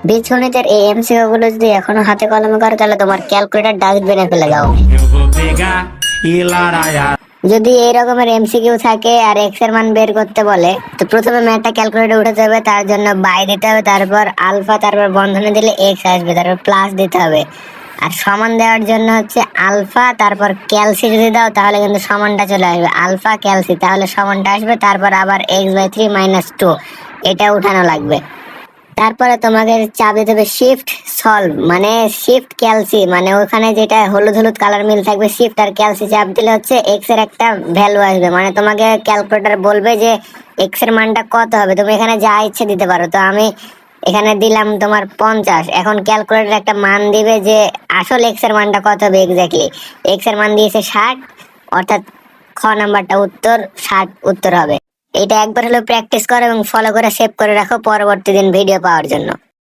বীজগণিতের এই এমসিকিউ গুলো যদি এখনো হাতে কলমে করো তাহলে তোমার ক্যালকুলেটর ডাস্টবিনে ফেলে দাও। যদি এই রকমের এমসিকিউ থাকে আর এক্স এর মান বের করতে বলে, তো প্রথমে ম্যাথটা ক্যালকুলেটরে উঠাতে হবে, তার জন্য বাই দিতে হবে, তারপর আলফা, তারপর বন্ধনী দিলে এক্স আসবে, তারপর প্লাস দিতে হবে। আর সমান দেওয়ার জন্য হচ্ছে আলফা, তারপর ক্যালসি যদি দাও তাহলে কিন্তু সমানটা চলে আসবে, আলফা ক্যালসি, তাহলে সমানটা আসবে, তারপর আবার x/3 - 2 এটা উঠানো লাগবে। তারপরে তোমাকে চাপ দিতে হবে শিফট সলভ, মানে শিফট ক্যালসি, মানে ওখানে যেটা হলুদ হলুদ কালার মিল থাকবে, শিফট আর ক্যালসি চাপ দিলে হচ্ছে এক্স এর একটা ভ্যালু আসবে, মানে তোমাকে ক্যালকুলেটর বলবে যে এক্স এর মানটা কত হবে। তুমি এখানে যা ইচ্ছে দিতে পারো, তো আমি এখানে দিলাম তোমার 50। এখন ক্যালকুলেটর একটা মান দিবে যে আসল এক্স এর মানটা কত হবে এক্স্যাক্টলি। এক্স এর মান দিয়েছে 60, অর্থাৎ খ নাম্বারটা উত্তর 60 উত্তর হবে। এটা একবার হলো প্র্যাকটিস করো এবং ফলো করে সেভ করে রাখো পরবর্তী দিন ভিডিও পাওয়ার জন্য।